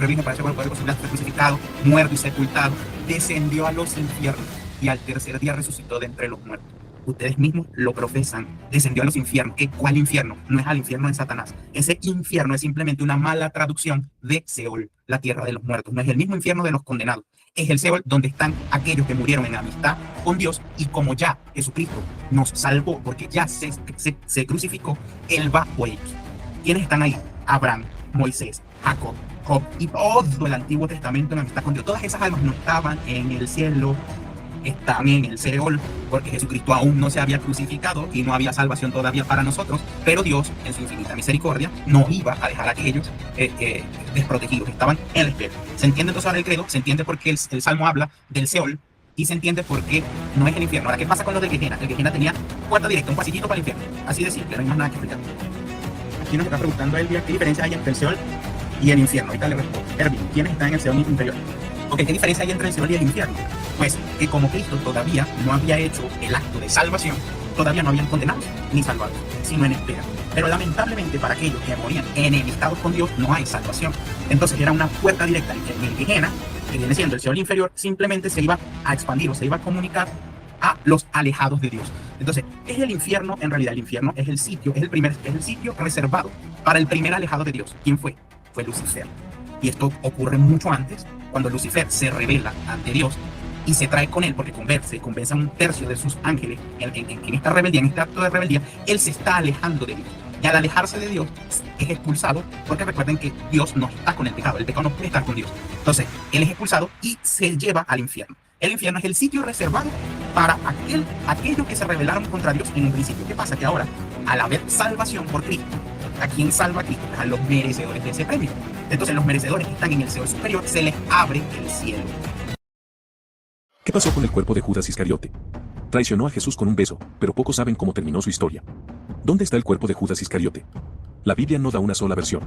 Virgen para ser por el poder de posibilidad, fue crucificado, muerto y sepultado, descendió a los infiernos y al tercer día resucitó de entre los muertos. Ustedes mismos lo profesan, descendió a los infiernos. ¿Cuál infierno? No es al infierno de Satanás. Ese infierno es simplemente una mala traducción de Seol, la tierra de los muertos. No es el mismo infierno de los condenados. Es el Seol donde están aquellos que murieron en amistad con Dios, y como ya Jesucristo nos salvó porque ya se crucificó, Él va por ellos. ¿Quiénes están ahí? Abraham, Moisés, Jacob, Job y todo el Antiguo Testamento en amistad con Dios. Todas esas almas no estaban en el cielo, están en el Seol, porque Jesucristo aún no se había crucificado y no había salvación todavía para nosotros, pero Dios, en su infinita misericordia, no iba a dejar a aquellos desprotegidos, estaban en el cielo. ¿Se entiende entonces ahora el credo? ¿Se entiende por qué el Salmo habla del Seol? Y se entiende por qué no es el infierno. Ahora, ¿qué pasa con los de Gehenna? El Gehenna tenía puerta directa, un pasillito para el infierno. Así de simple, no hay más nada que explicar. Aquí nos está preguntando Elvia, ¿qué diferencia hay entre el Seol y el infierno? Ahorita le respondo. Erwin, ¿quiénes están en el Seol inferior? Ok, ¿qué diferencia hay entre el Seol y el infierno? Pues que como Cristo todavía no había hecho el acto de salvación, todavía no habían condenados ni salvados, sino en espera. Pero lamentablemente para aquellos que morían enemistados con Dios no hay salvación. Entonces era una puerta directa en el Gehenna, que viene siendo el Seol inferior, simplemente se iba a expandir o se iba a comunicar a los alejados de Dios. Entonces, es el infierno, en realidad el infierno es el sitio, es el sitio reservado para el primer alejado de Dios. ¿Quién fue? Fue Lucifer. Y esto ocurre mucho antes, cuando Lucifer se revela ante Dios y se trae con él, porque convence a un tercio de sus ángeles en esta rebeldía, en este acto de rebeldía. Él se está alejando de Dios. Y al alejarse de Dios, es expulsado, porque recuerden que Dios no está con el pecado no puede estar con Dios. Entonces, él es expulsado y se lleva al infierno. El infierno es el sitio reservado para aquellos que se rebelaron contra Dios en un principio. ¿Qué pasa? Que ahora, al haber salvación por Cristo, ¿a quién salva Cristo? A los merecedores de ese premio. Entonces, los merecedores que están en el Seol superior, se les abre el cielo. ¿Qué pasó con el cuerpo de Judas Iscariote? Traicionó a Jesús con un beso, pero pocos saben cómo terminó su historia. ¿Dónde está el cuerpo de Judas Iscariote? La Biblia no da una sola versión.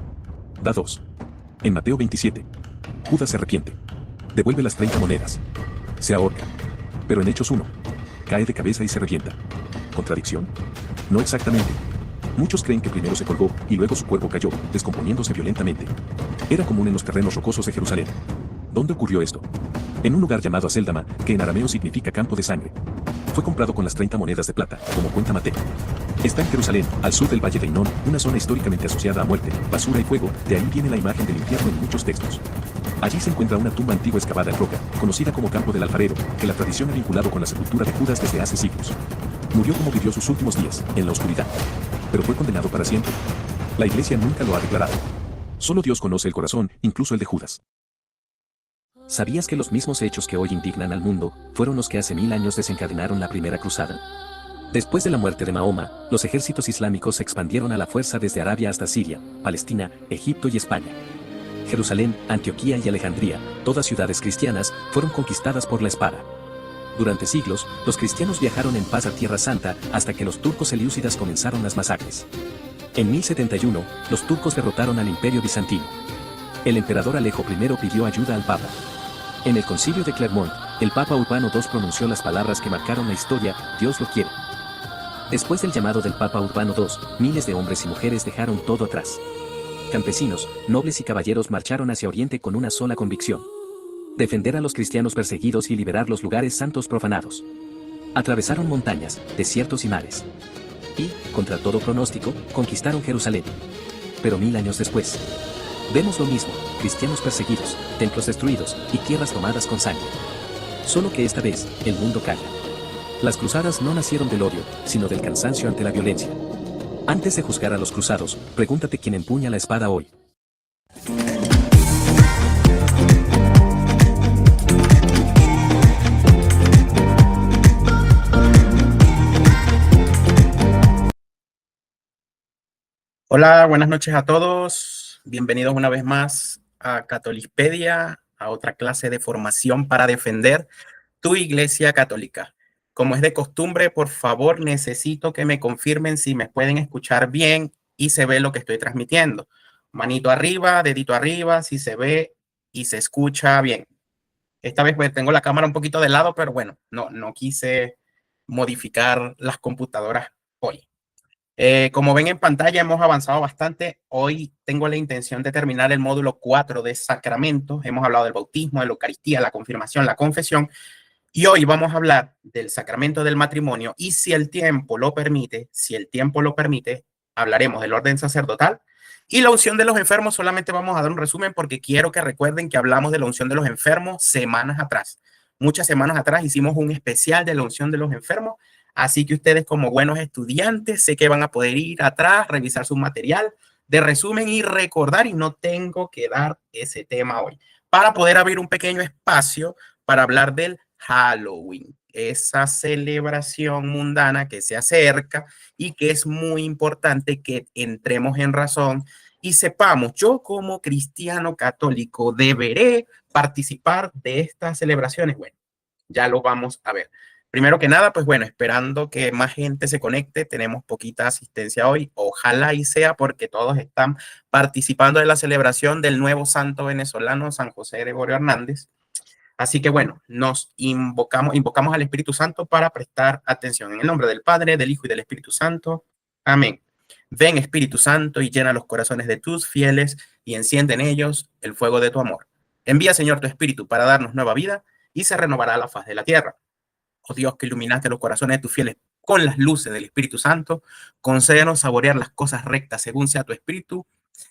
Da dos. En Mateo 27, Judas se arrepiente. Devuelve las 30 monedas. Se ahorca. Pero en Hechos 1, cae de cabeza y se revienta. ¿Contradicción? No exactamente. Muchos creen que primero se colgó y luego su cuerpo cayó, descomponiéndose violentamente. Era común en los terrenos rocosos de Jerusalén. ¿Dónde ocurrió esto? En un lugar llamado Aceldama, que en arameo significa campo de sangre. Fue comprado con las 30 monedas de plata, como cuenta Mateo. Está en Jerusalén, al sur del Valle de Hinón, una zona históricamente asociada a muerte, basura y fuego. De ahí viene la imagen del infierno en muchos textos. Allí se encuentra una tumba antigua excavada en roca, conocida como Campo del Alfarero, que la tradición ha vinculado con la sepultura de Judas desde hace siglos. Murió como vivió sus últimos días, en la oscuridad. Pero fue condenado para siempre. La iglesia nunca lo ha declarado. Solo Dios conoce el corazón, incluso el de Judas. ¿Sabías que los mismos hechos que hoy indignan al mundo fueron los que hace 1000 años desencadenaron la primera cruzada? Después de la muerte de Mahoma, los ejércitos islámicos se expandieron a la fuerza desde Arabia hasta Siria, Palestina, Egipto y España. Jerusalén, Antioquía y Alejandría, todas ciudades cristianas, fueron conquistadas por la espada. Durante siglos, los cristianos viajaron en paz a Tierra Santa hasta que los turcos selyúcidas comenzaron las masacres. En 1071, los turcos derrotaron al Imperio Bizantino. El emperador Alejo I pidió ayuda al Papa. En el Concilio de Clermont, el Papa Urbano II pronunció las palabras que marcaron la historia: Dios lo quiere. Después del llamado del Papa Urbano II, miles de hombres y mujeres dejaron todo atrás. Campesinos, nobles y caballeros marcharon hacia Oriente con una sola convicción: defender a los cristianos perseguidos y liberar los lugares santos profanados. Atravesaron montañas, desiertos y mares. Y, contra todo pronóstico, conquistaron Jerusalén. Pero 1000 años después, vemos lo mismo: cristianos perseguidos, templos destruidos y tierras tomadas con sangre. Solo que esta vez, el mundo calla. Las cruzadas no nacieron del odio, sino del cansancio ante la violencia. Antes de juzgar a los cruzados, pregúntate quién empuña la espada hoy. Hola, buenas noches a todos. Bienvenidos una vez más a Catolispedia, a otra clase de formación para defender tu iglesia católica. Como es de costumbre, por favor, necesito que me confirmen si me pueden escuchar bien y se ve lo que estoy transmitiendo. Manito arriba, dedito arriba, si se ve y se escucha bien. Esta vez pues, tengo la cámara un poquito de lado, pero bueno, no quise modificar las computadoras hoy. Como ven en pantalla, hemos avanzado bastante. Hoy tengo la intención de terminar el módulo 4 de sacramentos. Hemos hablado del bautismo, de la Eucaristía, la confirmación, la confesión. Y hoy vamos a hablar del sacramento del matrimonio. Y si el tiempo lo permite, hablaremos del orden sacerdotal y la unción de los enfermos. Solamente vamos a dar un resumen porque quiero que recuerden que hablamos de la unción de los enfermos semanas atrás. Muchas semanas atrás hicimos un especial de la unción de los enfermos. Así que ustedes, como buenos estudiantes, sé que van a poder ir atrás, revisar su material de resumen y recordar, y no tengo que dar ese tema hoy, para poder abrir un pequeño espacio para hablar del Halloween, esa celebración mundana que se acerca y que es muy importante que entremos en razón y sepamos, yo como cristiano católico deberé participar de estas celebraciones. Bueno, ya lo vamos a ver. Primero que nada, pues bueno, esperando que más gente se conecte, tenemos poquita asistencia hoy, ojalá y sea porque todos están participando de la celebración del nuevo santo venezolano, San José Gregorio Hernández. Así que bueno, nos invocamos al Espíritu Santo para prestar atención. En el nombre del Padre, del Hijo y del Espíritu Santo. Amén. Ven, Espíritu Santo, y llena los corazones de tus fieles y enciende en ellos el fuego de tu amor. Envía, Señor, tu Espíritu para darnos nueva vida y se renovará la faz de la tierra. Oh Dios, que iluminaste los corazones de tus fieles con las luces del Espíritu Santo, concédenos saborear las cosas rectas según sea tu Espíritu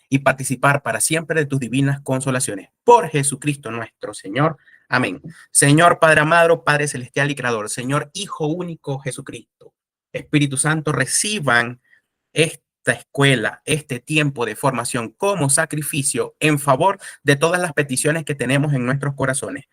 y participar para siempre de tus divinas consolaciones. Por Jesucristo nuestro Señor. Amén. Señor Padre amado, Padre celestial y creador, Señor Hijo único Jesucristo, Espíritu Santo, reciban esta escuela, este tiempo de formación como sacrificio en favor de todas las peticiones que tenemos en nuestros corazones.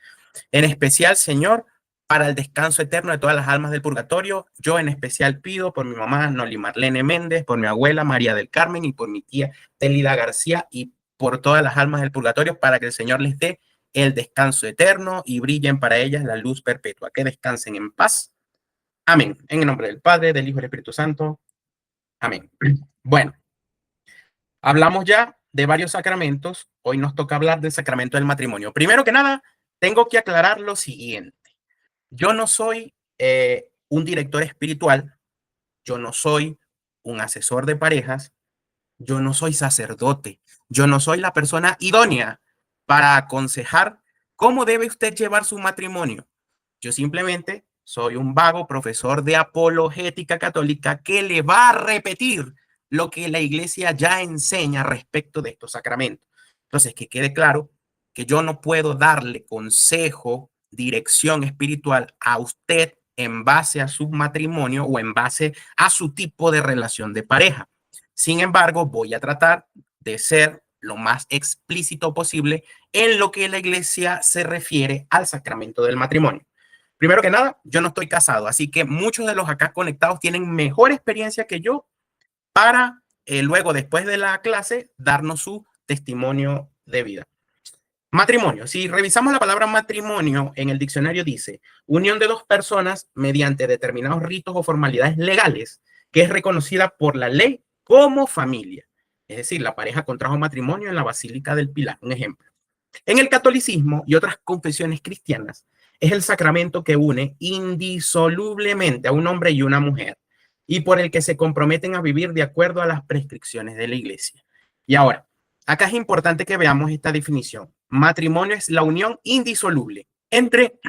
En especial, Señor, para el descanso eterno de todas las almas del purgatorio. Yo en especial pido por mi mamá Noli Marlene Méndez, por mi abuela María del Carmen y por mi tía Telida García y por todas las almas del purgatorio, para que el Señor les dé el descanso eterno y brillen para ellas la luz perpetua. Que descansen en paz. Amén. En el nombre del Padre, del Hijo y del Espíritu Santo. Amén. Bueno, hablamos ya de varios sacramentos. Hoy nos toca hablar del sacramento del matrimonio. Primero que nada, tengo que aclarar lo siguiente. Yo no soy un director espiritual, yo no soy un asesor de parejas, yo no soy sacerdote, yo no soy la persona idónea para aconsejar cómo debe usted llevar su matrimonio. Yo simplemente soy un vago profesor de apologética católica que le va a repetir lo que la iglesia ya enseña respecto de estos sacramentos. Entonces, que quede claro que yo no puedo darle consejo, dirección espiritual a usted en base a su matrimonio o en base a su tipo de relación de pareja. Sin embargo, voy a tratar de ser lo más explícito posible en lo que la iglesia se refiere al sacramento del matrimonio. Primero que nada, yo no estoy casado, así que muchos de los acá conectados tienen mejor experiencia que yo para luego, después de la clase, darnos su testimonio de vida. Matrimonio. Si revisamos la palabra matrimonio en el diccionario, dice unión de dos personas mediante determinados ritos o formalidades legales que es reconocida por la ley como familia. Es decir, la pareja contrajo matrimonio en la Basílica del Pilar, un ejemplo. En el catolicismo y otras confesiones cristianas, es el sacramento que une indisolublemente a un hombre y una mujer y por el que se comprometen a vivir de acuerdo a las prescripciones de la iglesia. Y ahora, acá es importante que veamos esta definición. Matrimonio es la unión indisoluble entre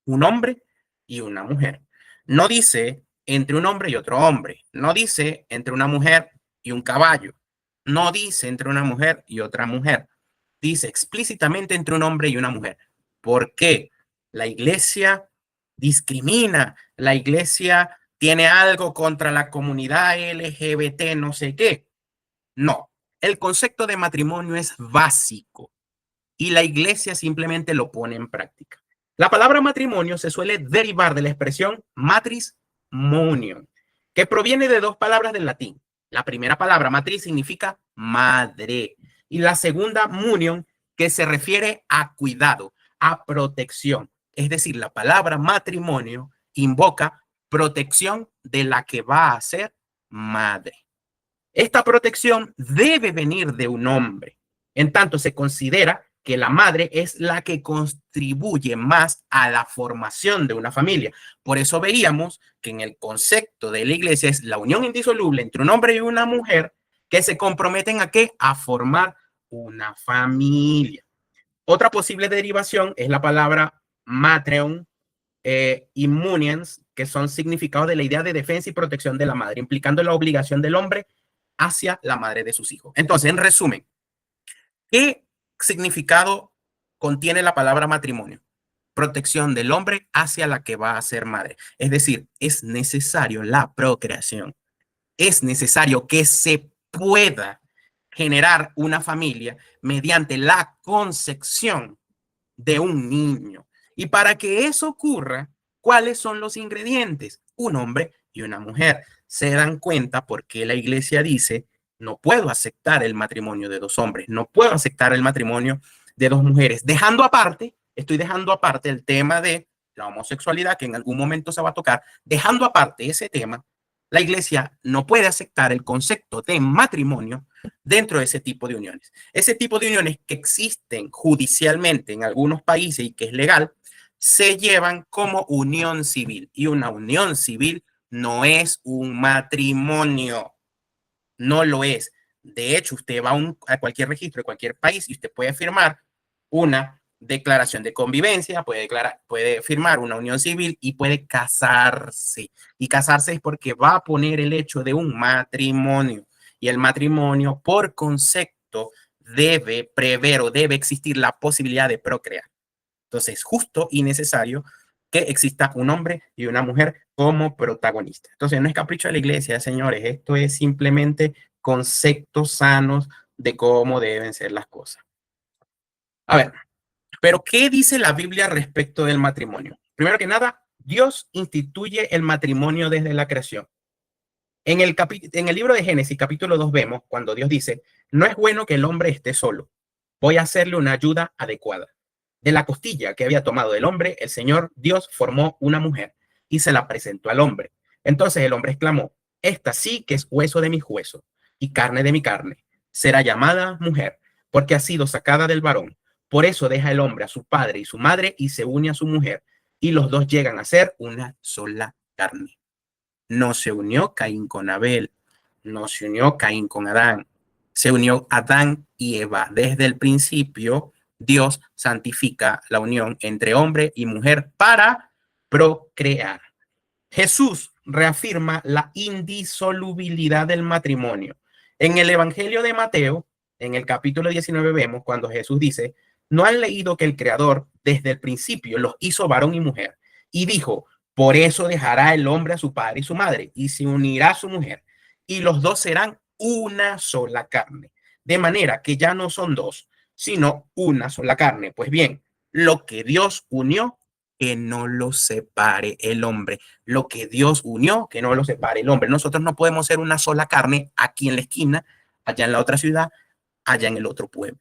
un hombre y una mujer. No dice entre un hombre y otro hombre. No dice entre una mujer y un caballo. No dice entre una mujer y otra mujer. Dice explícitamente entre un hombre y una mujer. ¿Por qué? La iglesia discrimina. La iglesia tiene algo contra la comunidad LGBT, no sé qué. No. El concepto de matrimonio es básico y la iglesia simplemente lo pone en práctica. La palabra matrimonio se suele derivar de la expresión matris munium, que proviene de dos palabras del latín. La primera palabra, matriz, significa madre, y la segunda, munium, que se refiere a cuidado, a protección. Es decir, la palabra matrimonio invoca protección de la que va a ser madre. Esta protección debe venir de un hombre. En tanto, se considera que la madre es la que contribuye más a la formación de una familia. Por eso veíamos que en el concepto de la iglesia es la unión indisoluble entre un hombre y una mujer que se comprometen a qué? A formar una familia. Otra posible derivación es la palabra matreon y munians, que son significados de la idea de defensa y protección de la madre, implicando la obligación del hombre hacia la madre de sus hijos. Entonces, en resumen, ¿qué significado contiene la palabra matrimonio? Protección del hombre hacia la que va a ser madre. Es decir, es necesario la procreación. Es necesario que se pueda generar una familia mediante la concepción de un niño. Y para que eso ocurra, ¿cuáles son los ingredientes? Un hombre y una mujer. Se dan cuenta porque la iglesia dice, no puedo aceptar el matrimonio de dos hombres, no puedo aceptar el matrimonio de dos mujeres, estoy dejando aparte el tema de la homosexualidad, que en algún momento se va a tocar, dejando aparte ese tema, la iglesia no puede aceptar el concepto de matrimonio dentro de ese tipo de uniones. Ese tipo de uniones que existen judicialmente en algunos países y que es legal, se llevan como unión civil. Y una unión civil no es un matrimonio, no lo es. De hecho, usted va a cualquier registro de cualquier país y usted puede firmar una declaración de convivencia, puede firmar una unión civil y puede casarse. Y casarse es porque va a poner el hecho de un matrimonio. Y el matrimonio, por concepto, debe prever o debe existir la posibilidad de procrear. Entonces, es justo y necesario que exista un hombre y una mujer como protagonista. Entonces, no es capricho de la iglesia, señores, esto es simplemente conceptos sanos de cómo deben ser las cosas. A ver, pero ¿qué dice la Biblia respecto del matrimonio? Primero que nada, Dios instituye el matrimonio desde la creación. En el libro de Génesis, capítulo 2, vemos cuando Dios dice, no es bueno que el hombre esté solo, voy a hacerle una ayuda adecuada. De la costilla que había tomado el hombre, el Señor Dios formó una mujer y se la presentó al hombre. Entonces el hombre exclamó, esta sí que es hueso de mis huesos y carne de mi carne. Será llamada mujer porque ha sido sacada del varón. Por eso deja el hombre a su padre y su madre y se une a su mujer y los dos llegan a ser una sola carne. No se unió Caín con Abel, no se unió Caín con Adán, se unió Adán y Eva. Desde el principio, Dios santifica la unión entre hombre y mujer para procrear. Jesús reafirma la indisolubilidad del matrimonio. En el Evangelio de Mateo, en el capítulo 19, vemos cuando Jesús dice, ¿no han leído que el Creador desde el principio los hizo varón y mujer? Y dijo, por eso dejará el hombre a su padre y su madre y se unirá a su mujer y los dos serán una sola carne. De manera que ya no son dos, sino una sola carne. Pues bien, lo que Dios unió, que no lo separe el hombre. Lo que Dios unió, que no lo separe el hombre. Nosotros no podemos ser una sola carne aquí en la esquina, allá en la otra ciudad, allá en el otro pueblo.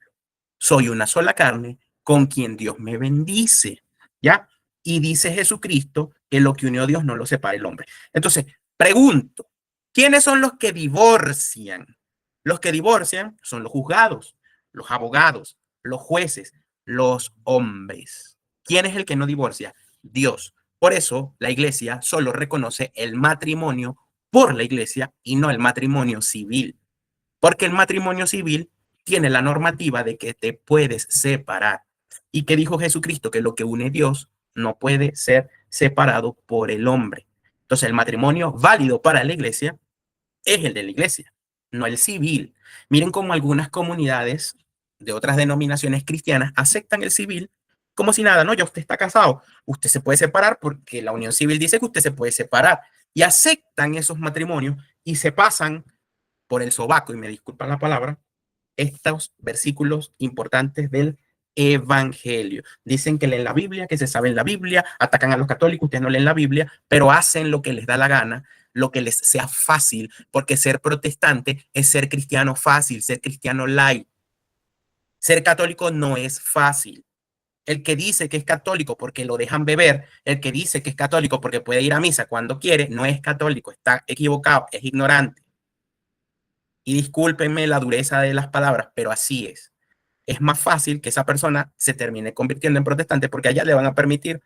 Soy una sola carne con quien Dios me bendice, ¿ya? Y dice Jesucristo que lo que unió Dios no lo separa el hombre. Entonces, pregunto, ¿quiénes son los que divorcian? Los que divorcian son los juzgados, los abogados, los jueces, los hombres. ¿Quién es el que no divorcia? Dios. Por eso la iglesia solo reconoce el matrimonio por la iglesia y no el matrimonio civil. Porque el matrimonio civil tiene la normativa de que te puedes separar. ¿Y qué dijo Jesucristo? Que lo que une Dios no puede ser separado por el hombre. Entonces el matrimonio válido para la iglesia es el de la iglesia, no el civil. Miren cómo algunas comunidades de otras denominaciones cristianas aceptan el civil como si nada, no, ya usted está casado, usted se puede separar porque la unión civil dice que usted se puede separar y aceptan esos matrimonios y se pasan por el sobaco, y me disculpan la palabra, estos versículos importantes del Evangelio. Dicen que leen la Biblia, que se sabe en la Biblia, atacan a los católicos, ustedes no leen la Biblia, pero hacen lo que les da la gana, lo que les sea fácil, porque ser protestante es ser cristiano fácil, ser cristiano light. Ser católico no es fácil. El que dice que es católico porque lo dejan beber, el que dice que es católico porque puede ir a misa cuando quiere, no es católico, está equivocado, es ignorante. Y discúlpenme la dureza de las palabras, pero así es. es más fácil que esa persona se termine convirtiendo en protestante porque allá le van a permitir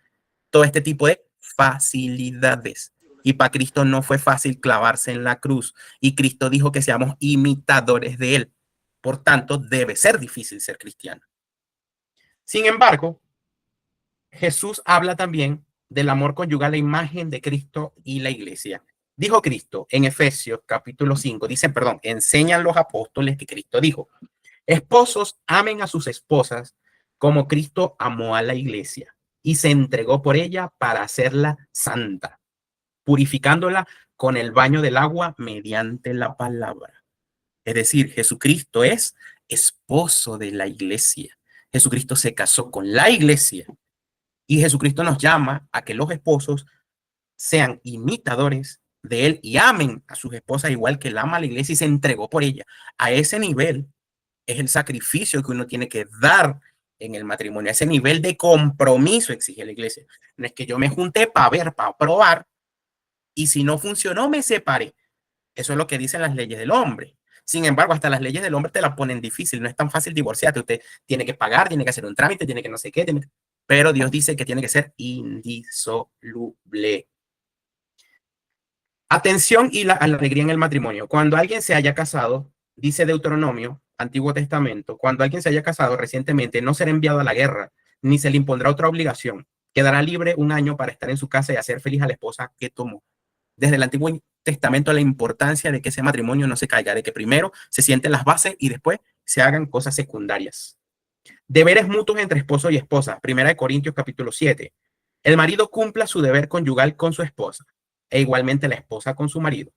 todo este tipo de facilidades. Y para Cristo no fue fácil clavarse en la cruz. Y Cristo dijo que seamos imitadores de él. Por tanto, debe ser difícil ser cristiano. Sin embargo, Jesús habla también del amor conyugal, la imagen de Cristo y la iglesia. Dijo Cristo en Efesios capítulo 5, dicen, perdón, enseñan los apóstoles que Cristo dijo, esposos amen a sus esposas como Cristo amó a la iglesia y se entregó por ella para hacerla santa, purificándola con el baño del agua mediante la palabra. Es decir, Jesucristo es esposo de la iglesia. Jesucristo se casó con la iglesia y Jesucristo nos llama a que los esposos sean imitadores de él y amen a sus esposas igual que él ama a la iglesia y se entregó por ella. A ese nivel es el sacrificio que uno tiene que dar en el matrimonio. A ese nivel de compromiso exige la iglesia. No es que yo me junté para ver, para probar, y si no funcionó, me separé. Eso es lo que dicen las leyes del hombre. Sin embargo, hasta las leyes del hombre te la ponen difícil. No es tan fácil divorciarte. Usted tiene que pagar, tiene que hacer un trámite, tiene que no sé qué. Pero Dios dice que tiene que ser indisoluble. Atención y la alegría en el matrimonio. Cuando alguien se haya casado, dice Deuteronomio, Antiguo Testamento, cuando alguien se haya casado recientemente, no será enviado a la guerra, ni se le impondrá otra obligación. Quedará libre un año para estar en su casa y hacer feliz a la esposa que tomó. Desde el Antiguo Testamento, la importancia de que ese matrimonio no se caiga, de que primero se sienten las bases y después se hagan cosas secundarias. Deberes mutuos entre esposo y esposa. Primera de Corintios capítulo 7. El marido cumpla su deber conyugal con su esposa e igualmente la esposa con su marido.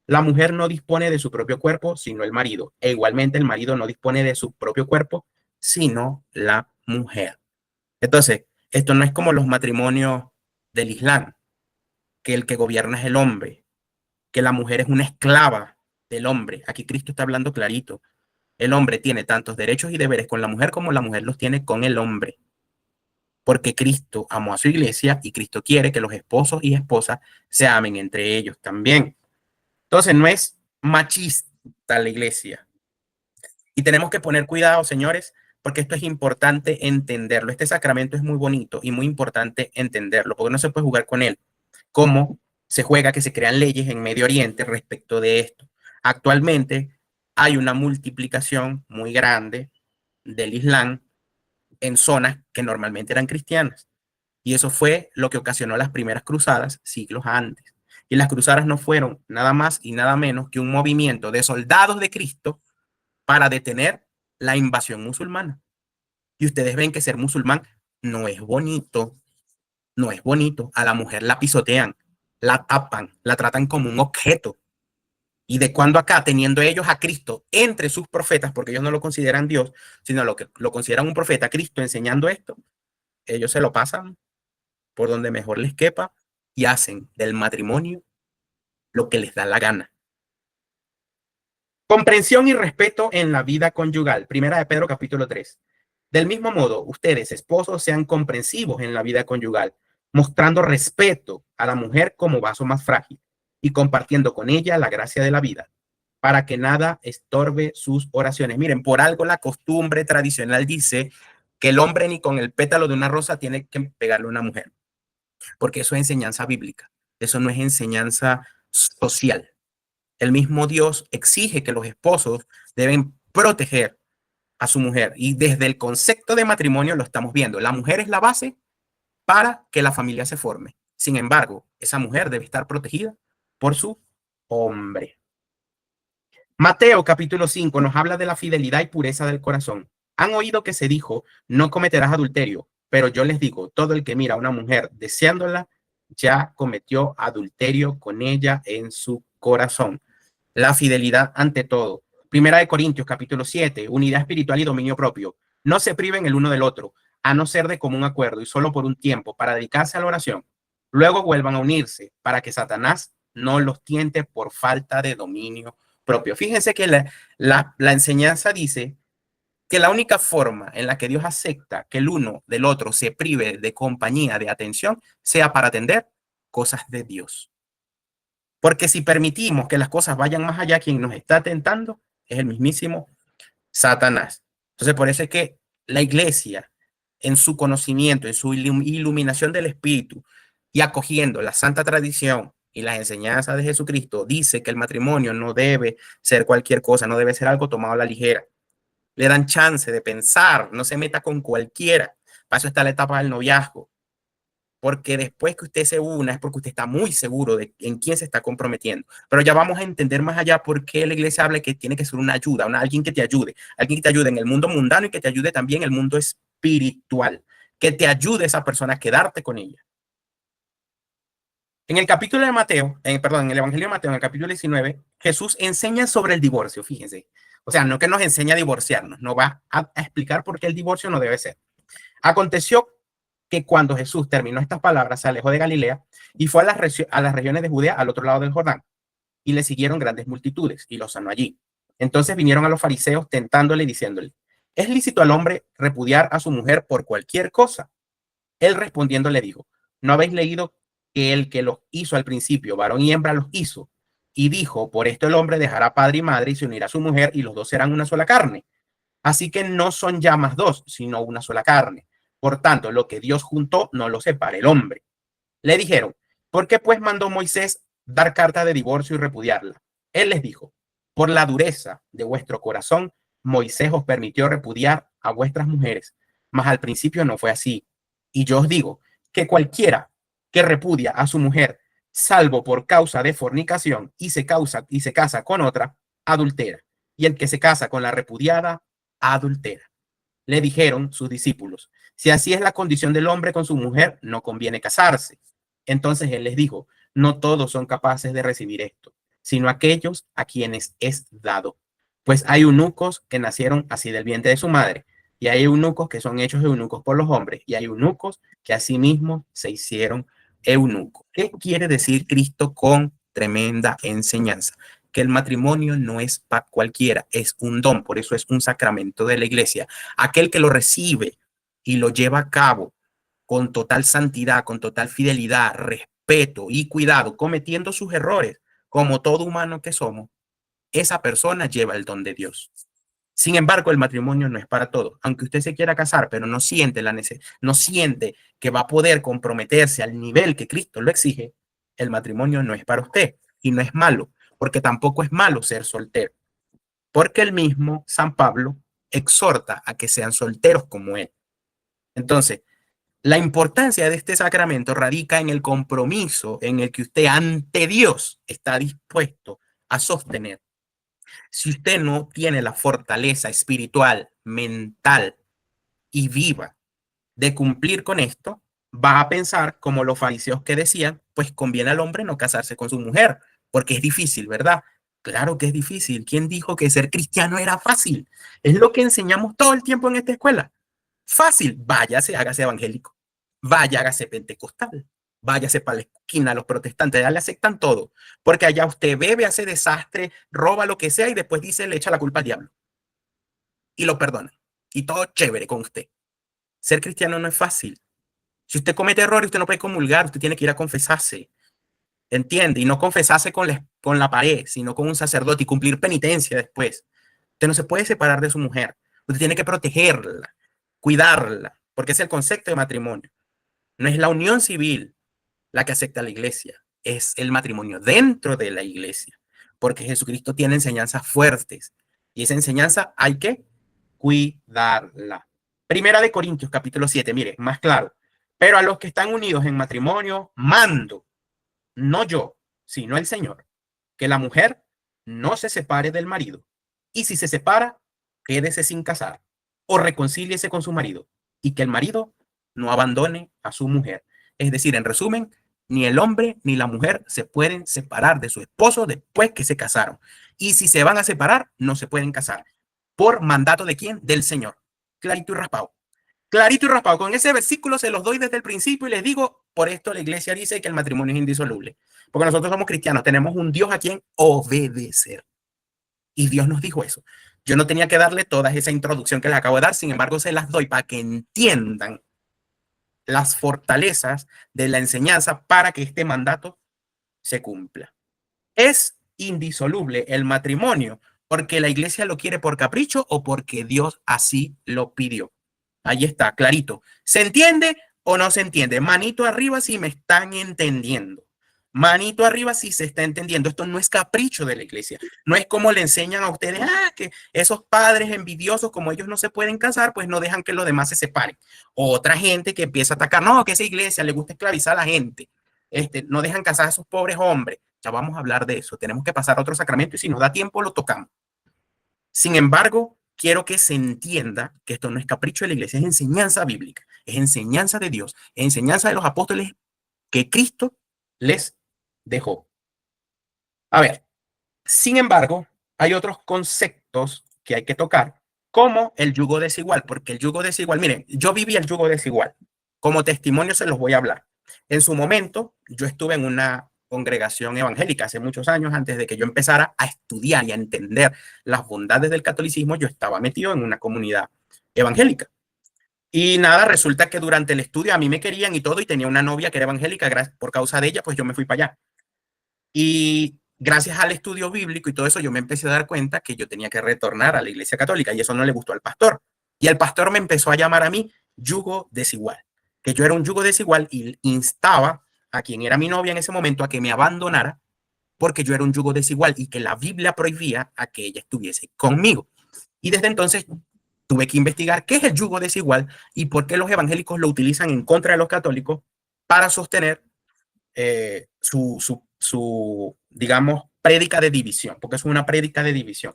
La mujer no dispone de su propio cuerpo, sino el marido, e igualmente el marido no dispone de su propio cuerpo, sino la mujer. Entonces, esto no es como los matrimonios del Islam, que el que gobierna es el hombre, que la mujer es una esclava del hombre. Aquí Cristo está hablando clarito. El hombre tiene tantos derechos y deberes con la mujer como la mujer los tiene con el hombre. Porque Cristo amó a su iglesia y Cristo quiere que los esposos y esposas se amen entre ellos también. Entonces, no es machista la iglesia. Y tenemos que poner cuidado, señores, porque esto es importante entenderlo. Este sacramento es muy bonito y muy importante entenderlo, porque no se puede jugar con él. Cómo se juega que se crean leyes en Medio Oriente respecto de esto. Actualmente hay una multiplicación muy grande del Islam en zonas que normalmente eran cristianas. Y eso fue lo que ocasionó las primeras cruzadas siglos antes. Y las cruzadas no fueron nada más y nada menos que un movimiento de soldados de Cristo para detener la invasión musulmana. Y ustedes ven que ser musulmán no es bonito, no es bonito. A la mujer la pisotean, la tapan, la tratan como un objeto. Y de cuando acá, teniendo ellos a Cristo entre sus profetas, porque ellos no lo consideran Dios, sino lo que lo consideran un profeta, Cristo enseñando esto, ellos se lo pasan por donde mejor les quepa y hacen del matrimonio lo que les da la gana. Comprensión y respeto en la vida conyugal. Primera de Pedro capítulo 3. Del mismo modo, ustedes, esposos, sean comprensivos en la vida conyugal, mostrando respeto a la mujer como vaso más frágil y compartiendo con ella la gracia de la vida, para que nada estorbe sus oraciones. Miren, por algo la costumbre tradicional dice que el hombre ni con el pétalo de una rosa tiene que pegarle a una mujer, porque eso es enseñanza bíblica, eso no es enseñanza social. El mismo Dios exige que los esposos deben proteger a su mujer y desde el concepto de matrimonio lo estamos viendo. La mujer es la base para que la familia se forme. Sin embargo, esa mujer debe estar protegida por su hombre. Mateo capítulo 5 nos habla de la fidelidad y pureza del corazón. Han oído que se dijo, no cometerás adulterio, pero yo les digo, todo el que mira a una mujer deseándola, ya cometió adulterio con ella en su corazón. La fidelidad ante todo. Primera de Corintios capítulo 7, unidad espiritual y dominio propio. No se priven el uno del otro, a no ser de común acuerdo y solo por un tiempo para dedicarse a la oración. Luego vuelvan a unirse para que Satanás no los tiente por falta de dominio propio. Fíjense que la enseñanza dice que la única forma en la que Dios acepta que el uno del otro se prive de compañía, de atención, sea para atender cosas de Dios. Porque si permitimos que las cosas vayan más allá, quien nos está tentando es el mismísimo Satanás. Entonces, por eso es que la iglesia, en su conocimiento, en su iluminación del Espíritu y acogiendo la santa tradición y las enseñanzas de Jesucristo, dice que el matrimonio no debe ser cualquier cosa, no debe ser algo tomado a la ligera. Le dan chance de pensar, no se meta con cualquiera. Para eso está la etapa del noviazgo, porque después que usted se una es porque usted está muy seguro de en quién se está comprometiendo. Pero ya vamos a entender más allá por qué la iglesia habla que tiene que ser una ayuda, alguien que te ayude en el mundo mundano y que te ayude también en el mundo espiritual, que te ayude a esa persona a quedarte con ella. En el capítulo de Mateo, perdón, en el Evangelio de Mateo, en el capítulo 19, Jesús enseña sobre el divorcio, fíjense. O sea, no que nos enseña a divorciarnos, no va a explicar por qué el divorcio no debe ser. Aconteció que cuando Jesús terminó estas palabras, se alejó de Galilea y fue a las regiones de Judea, al otro lado del Jordán, y le siguieron grandes multitudes y los sanó allí. Entonces vinieron a los fariseos tentándole y diciéndole, ¿es lícito al hombre repudiar a su mujer por cualquier cosa? Él respondiendo le dijo, ¿no habéis leído que el que los hizo al principio, varón y hembra los hizo? Y dijo, por esto el hombre dejará padre y madre y se unirá a su mujer y los dos serán una sola carne. Así que no son ya más dos, sino una sola carne. Por tanto, lo que Dios juntó no lo separe el hombre. Le dijeron, ¿por qué pues mandó Moisés dar carta de divorcio y repudiarla? Él les dijo, por la dureza de vuestro corazón, Moisés os permitió repudiar a vuestras mujeres, mas al principio no fue así. Y yo os digo que cualquiera que repudia a su mujer, salvo por causa de fornicación y se casa con otra, adultera. Y el que se casa con la repudiada, adultera. Le dijeron sus discípulos, si así es la condición del hombre con su mujer, no conviene casarse. Entonces él les dijo, no todos son capaces de recibir esto, sino aquellos a quienes es dado. Pues hay eunucos que nacieron así del vientre de su madre, y hay eunucos que son hechos eunucos por los hombres, y hay eunucos que asimismo se hicieron eunucos. ¿Qué quiere decir Cristo con tremenda enseñanza? Que el matrimonio no es para cualquiera, es un don, por eso es un sacramento de la iglesia. Aquel que lo recibe y lo lleva a cabo con total santidad, con total fidelidad, respeto y cuidado, cometiendo sus errores, como todo humano que somos, esa persona lleva el don de Dios. Sin embargo, el matrimonio no es para todos. Aunque usted se quiera casar, pero no siente no siente que va a poder comprometerse al nivel que Cristo lo exige, el matrimonio no es para usted y no es malo, porque tampoco es malo ser soltero, porque el mismo San Pablo exhorta a que sean solteros como él. Entonces, la importancia de este sacramento radica en el compromiso en el que usted ante Dios está dispuesto a sostener. Si usted no tiene la fortaleza espiritual, mental y viva de cumplir con esto, va a pensar como los fariseos que decían, pues conviene al hombre no casarse con su mujer, porque es difícil, ¿verdad? Claro que es difícil. ¿Quién dijo que ser cristiano era fácil? Es lo que enseñamos todo el tiempo en esta escuela. Fácil, váyase, hágase evangélico, vaya, hágase pentecostal, váyase para la esquina, los protestantes ya le aceptan todo, porque allá usted bebe, hace desastre, roba lo que sea y después dice, le echa la culpa al diablo y lo perdona. Y todo chévere con usted. Ser cristiano no es fácil. Si usted comete errores, usted no puede comulgar, usted tiene que ir a confesarse. ¿Entiende? Y no confesarse con la pared, sino con un sacerdote y cumplir penitencia después. Usted no se puede separar de su mujer. Usted tiene que protegerla, cuidarla, porque es el concepto de matrimonio. No es la unión civil la que acepta la iglesia, es el matrimonio dentro de la iglesia, porque Jesucristo tiene enseñanzas fuertes y esa enseñanza hay que cuidarla. Primera de Corintios, capítulo 7, mire, más claro. Pero a los que están unidos en matrimonio, mando, no yo, sino el Señor, que la mujer no se separe del marido. Y si se separa, quédese sin casar o reconcíliese con su marido y que el marido no abandone a su mujer. Es decir, en resumen, ni el hombre ni la mujer se pueden separar de su esposo después que se casaron. Y si se van a separar, no se pueden casar. ¿Por mandato de quién? Del Señor. Clarito y raspado. Clarito y raspado. Con ese versículo se los doy desde el principio y les digo, por esto la iglesia dice que el matrimonio es indisoluble. Porque nosotros somos cristianos, tenemos un Dios a quien obedecer. Y Dios nos dijo eso. Yo no tenía que darle toda esa introducción que les acabo de dar, sin embargo, se las doy para que entiendan las fortalezas de la enseñanza para que este mandato se cumpla. Es indisoluble el matrimonio porque la iglesia lo quiere por capricho o porque Dios así lo pidió. Ahí está, clarito. ¿Se entiende o no se entiende? Manito arriba si me están entendiendo. Manito arriba si se está entendiendo. Esto no es capricho de la iglesia. No es como le enseñan a ustedes, que esos padres envidiosos, como ellos no se pueden casar, pues no dejan que los demás se separen. Otra gente que empieza a atacar, no, que esa iglesia le gusta esclavizar a la gente. No dejan casar a esos pobres hombres. Ya vamos a hablar de eso. Tenemos que pasar a otro sacramento y si nos da tiempo lo tocamos. Sin embargo, quiero que se entienda que esto no es capricho de la iglesia, es enseñanza bíblica, es enseñanza de Dios, es enseñanza de los apóstoles que Cristo les dejó. A ver, sin embargo, hay otros conceptos que hay que tocar, como el yugo desigual, porque el yugo desigual, miren, yo viví el yugo desigual. Como testimonio se los voy a hablar. En su momento, yo estuve en una congregación evangélica hace muchos años, antes de que yo empezara a estudiar y a entender las bondades del catolicismo, yo estaba metido en una comunidad evangélica. Y nada, resulta que durante el estudio a mí me querían y todo, y tenía una novia que era evangélica, por causa de ella, pues yo me fui para allá. Y gracias al estudio bíblico y todo eso, yo me empecé a dar cuenta que yo tenía que retornar a la iglesia católica y eso no le gustó al pastor. Y el pastor me empezó a llamar a mí yugo desigual, que yo era un yugo desigual y instaba a quien era mi novia en ese momento a que me abandonara porque yo era un yugo desigual y que la Biblia prohibía a que ella estuviese conmigo. Y desde entonces tuve que investigar qué es el yugo desigual y por qué los evangélicos lo utilizan en contra de los católicos para sostener su, digamos, prédica de división, porque es una prédica de división.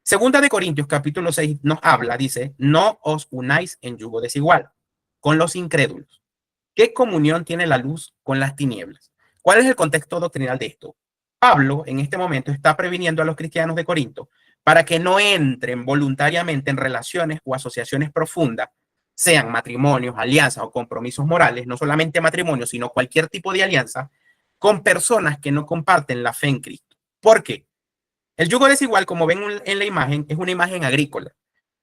Segunda de Corintios, capítulo 6, nos habla, dice, no os unáis en yugo desigual con los incrédulos. ¿Qué comunión tiene la luz con las tinieblas? ¿Cuál es el contexto doctrinal de esto? Pablo, en este momento, está previniendo a los cristianos de Corinto para que no entren voluntariamente en relaciones o asociaciones profundas, sean matrimonios, alianzas o compromisos morales, no solamente matrimonios, sino cualquier tipo de alianza, con personas que no comparten la fe en Cristo. ¿Por qué? El yugo desigual, como ven en la imagen, es una imagen agrícola.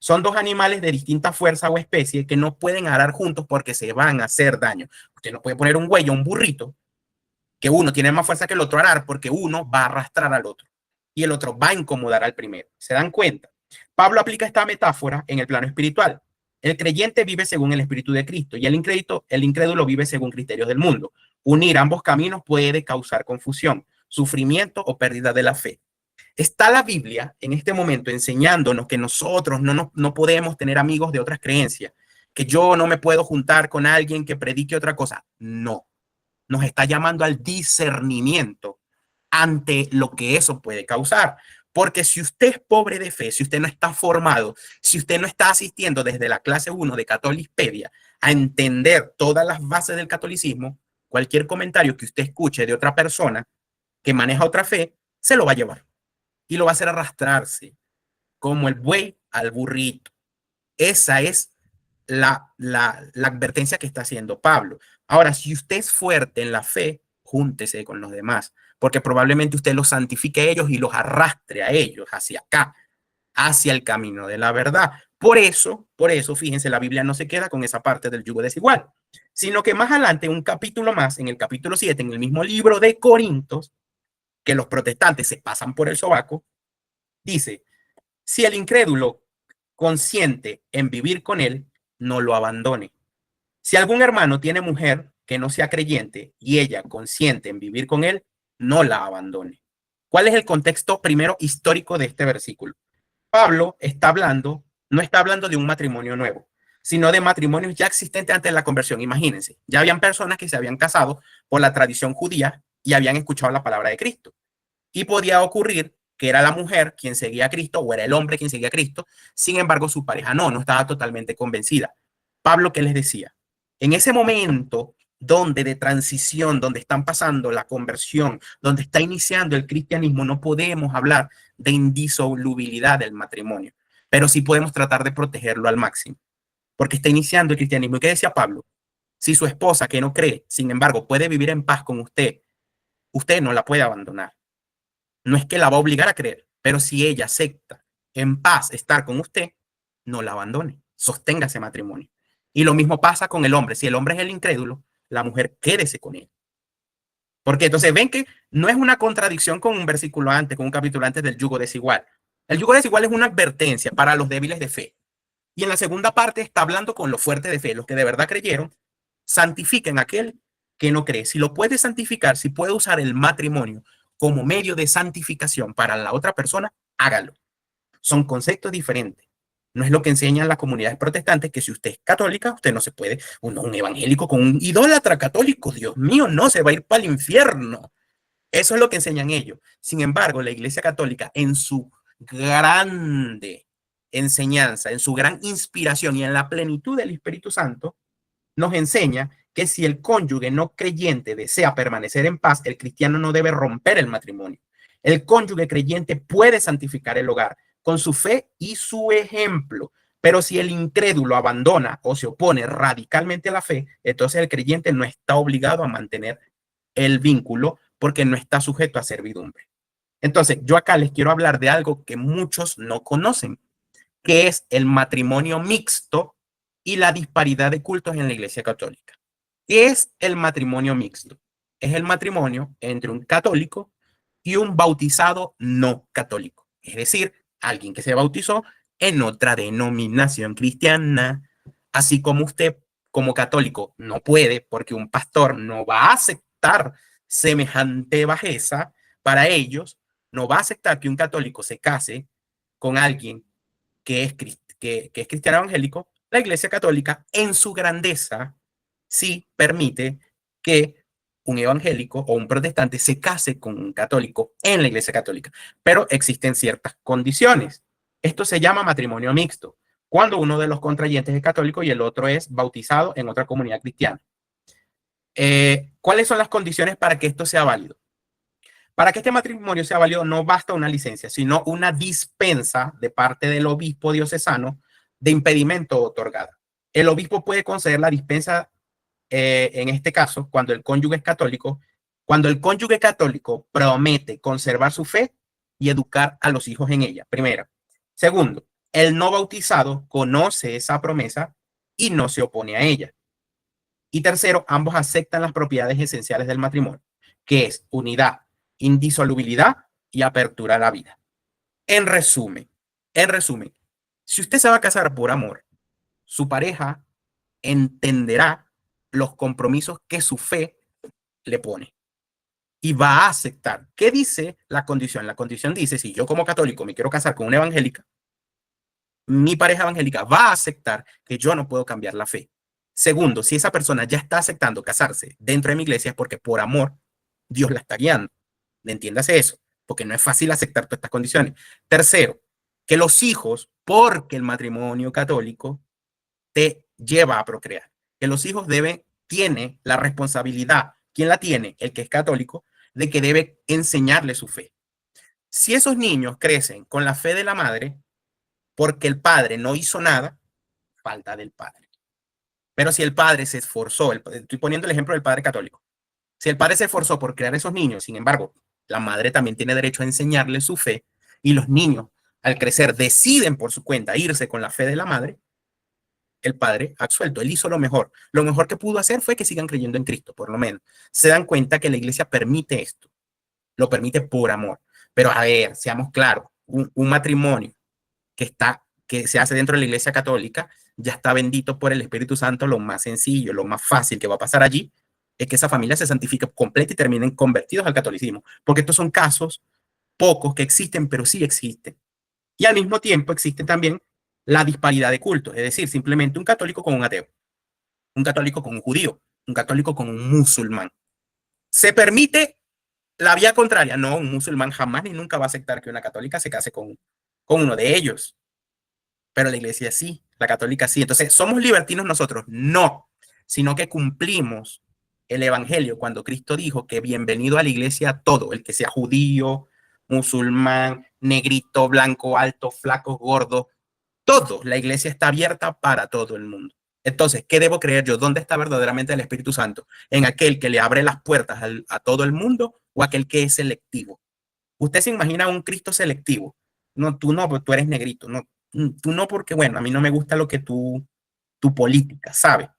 Son dos animales de distinta fuerza o especie que no pueden arar juntos porque se van a hacer daño. Usted no puede poner un güey o un burrito que uno tiene más fuerza que el otro a arar porque uno va a arrastrar al otro y el otro va a incomodar al primero. ¿Se dan cuenta? Pablo aplica esta metáfora en el plano espiritual. El creyente vive según el Espíritu de Cristo y el incrédulo vive según criterios del mundo. Unir ambos caminos puede causar confusión, sufrimiento o pérdida de la fe. Está la Biblia en este momento enseñándonos que nosotros no podemos tener amigos de otras creencias, que yo no me puedo juntar con alguien que predique otra cosa. No, nos está llamando al discernimiento ante lo que eso puede causar. Porque si usted es pobre de fe, si usted no está formado, si usted no está asistiendo desde la clase 1 de Catolipedia a entender todas las bases del catolicismo, cualquier comentario que usted escuche de otra persona que maneja otra fe, se lo va a llevar y lo va a hacer arrastrarse como el buey al burrito. Esa es la advertencia que está haciendo Pablo. Ahora, si usted es fuerte en la fe, júntese con los demás, porque probablemente usted los santifique a ellos y los arrastre a ellos hacia acá, hacia el camino de la verdad. Por eso, fíjense, la Biblia no se queda con esa parte del yugo desigual, sino que más adelante, un capítulo más, en el capítulo 7, en el mismo libro de Corintios, que los protestantes se pasan por el sobaco, dice, si el incrédulo consiente en vivir con él, no lo abandone. Si algún hermano tiene mujer que no sea creyente y ella consiente en vivir con él, no la abandone. ¿Cuál es el contexto primero histórico de este versículo? Pablo no está hablando de un matrimonio nuevo, sino de matrimonios ya existentes antes de la conversión. Imagínense, ya habían personas que se habían casado por la tradición judía y habían escuchado la palabra de Cristo. Y podía ocurrir que era la mujer quien seguía a Cristo o era el hombre quien seguía a Cristo. Sin embargo, su pareja no estaba totalmente convencida. Pablo, ¿qué les decía? En ese momento donde de transición, donde están pasando la conversión, donde está iniciando el cristianismo, no podemos hablar de indisolubilidad del matrimonio, pero sí podemos tratar de protegerlo al máximo, porque está iniciando el cristianismo. ¿Y qué decía Pablo? Si su esposa, que no cree, sin embargo, puede vivir en paz con usted, usted no la puede abandonar. No es que la va a obligar a creer, pero si ella acepta en paz estar con usted, no la abandone, sostenga ese matrimonio. Y lo mismo pasa con el hombre. Si el hombre es el incrédulo, la mujer quédese con él. Porque entonces ven que no es una contradicción con un versículo antes, con un capítulo antes del yugo desigual. El yugo desigual es una advertencia para los débiles de fe. Y en la segunda parte está hablando con los fuertes de fe, los que de verdad creyeron, santifiquen a aquel que no cree. Si lo puede santificar, si puede usar el matrimonio como medio de santificación para la otra persona, hágalo. Son conceptos diferentes. No es lo que enseñan las comunidades protestantes, que si usted es católica, usted no se puede, un evangélico con un idólatra católico, Dios mío, no, se va a ir para el infierno. Eso es lo que enseñan ellos. Sin embargo, la Iglesia Católica, en su grande enseñanza, en su gran inspiración y en la plenitud del Espíritu Santo, nos enseña que si el cónyuge no creyente desea permanecer en paz, el cristiano no debe romper el matrimonio. El cónyuge creyente puede santificar el hogar con su fe y su ejemplo, pero si el incrédulo abandona o se opone radicalmente a la fe, entonces el creyente no está obligado a mantener el vínculo porque no está sujeto a servidumbre. Entonces, yo acá les quiero hablar de algo que muchos no conocen, que es el matrimonio mixto y la disparidad de cultos en la Iglesia Católica. ¿Qué es el matrimonio mixto? Es el matrimonio entre un católico y un bautizado no católico, es decir, alguien que se bautizó en otra denominación cristiana, así como usted como católico no puede, porque un pastor no va a aceptar semejante bajeza. Para ellos no va a aceptar que un católico se case con alguien que es cristiano evangélico. La Iglesia Católica, en su grandeza, sí permite que un evangélico o un protestante se case con un católico en la Iglesia Católica, pero existen ciertas condiciones. Esto se llama matrimonio mixto, cuando uno de los contrayentes es católico y el otro es bautizado en otra comunidad cristiana. ¿Cuáles son las condiciones para que esto sea válido? Para que este matrimonio sea válido no basta una licencia, sino una dispensa de parte del obispo diocesano de impedimento otorgada. El obispo puede conceder la dispensa en este caso cuando el cónyuge es católico, cuando el cónyuge católico promete conservar su fe y educar a los hijos en ella, primero. Segundo, el no bautizado conoce esa promesa y no se opone a ella. Y tercero, ambos aceptan las propiedades esenciales del matrimonio, que es unidad, indisolubilidad y apertura a la vida. En resumen, si usted se va a casar por amor, su pareja entenderá los compromisos que su fe le pone y va a aceptar. ¿Qué dice la condición? La condición dice, si yo como católico me quiero casar con una evangélica, mi pareja evangélica va a aceptar que yo no puedo cambiar la fe. Segundo, si esa persona ya está aceptando casarse dentro de mi iglesia es porque por amor Dios la está guiando. Entiéndase eso, porque no es fácil aceptar todas estas condiciones. Tercero, que los hijos, porque el matrimonio católico te lleva a procrear, que los hijos tiene la responsabilidad, ¿quién la tiene? El que es católico, de que debe enseñarle su fe. Si esos niños crecen con la fe de la madre, porque el padre no hizo nada, falta del padre. Pero si el padre se esforzó, estoy poniendo el ejemplo del padre católico, si el padre se esforzó por crear esos niños, sin embargo, la madre también tiene derecho a enseñarle su fe y los niños al crecer deciden por su cuenta irse con la fe de la madre, el padre absuelto, él hizo lo mejor. Lo mejor que pudo hacer fue que sigan creyendo en Cristo, por lo menos. Se dan cuenta que la iglesia permite esto, lo permite por amor. Pero a ver, seamos claros, un matrimonio que se hace dentro de la iglesia católica ya está bendito por el Espíritu Santo. Lo más sencillo, lo más fácil que va a pasar allí es que esa familia se santifique completa y terminen convertidos al catolicismo, porque estos son casos pocos que existen, pero sí existen. Y al mismo tiempo existe también la disparidad de cultos, es decir, simplemente un católico con un ateo, un católico con un judío, un católico con un musulmán. ¿Se permite la vía contraria? No, un musulmán jamás ni nunca va a aceptar que una católica se case con uno de ellos. Pero la iglesia sí, la católica sí. Entonces, ¿somos libertinos nosotros? No, sino que cumplimos el evangelio cuando Cristo dijo que bienvenido a la iglesia todo, el que sea judío, musulmán, negrito, blanco, alto, flaco, gordo, todo. La iglesia está abierta para todo el mundo. Entonces, ¿qué debo creer yo? ¿Dónde está verdaderamente el Espíritu Santo? ¿En aquel que le abre las puertas a todo el mundo o aquel que es selectivo? ¿Usted se imagina un Cristo selectivo? No, tú no, tú eres negrito. No, tú no, porque bueno, a mí no me gusta lo que tu política, ¿sabe?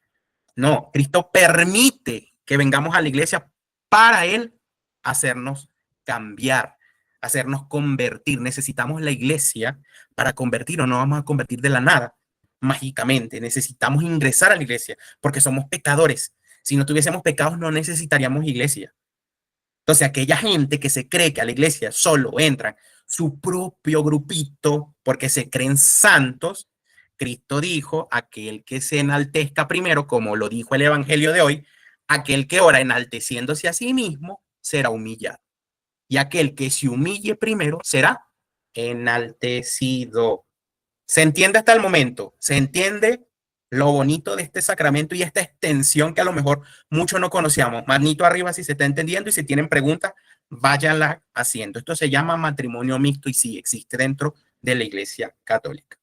No, Cristo permite que vengamos a la iglesia para Él hacernos cambiar, hacernos convertir. Necesitamos la iglesia para convertir, o no vamos a convertir de la nada, mágicamente. Necesitamos ingresar a la iglesia porque somos pecadores. Si no tuviésemos pecados, no necesitaríamos iglesia. Entonces, aquella gente que se cree que a la iglesia solo entran su propio grupito porque se creen santos, Cristo dijo, aquel que se enaltezca primero, como lo dijo el evangelio de hoy, aquel que ora enalteciéndose a sí mismo será humillado. Y aquel que se humille primero será enaltecido. ¿Se entiende hasta el momento? ¿Se entiende lo bonito de este sacramento y esta extensión que a lo mejor muchos no conocíamos? Manito arriba si se está entendiendo, y si tienen preguntas, váyanlas haciendo. Esto se llama matrimonio mixto y sí existe dentro de la Iglesia Católica.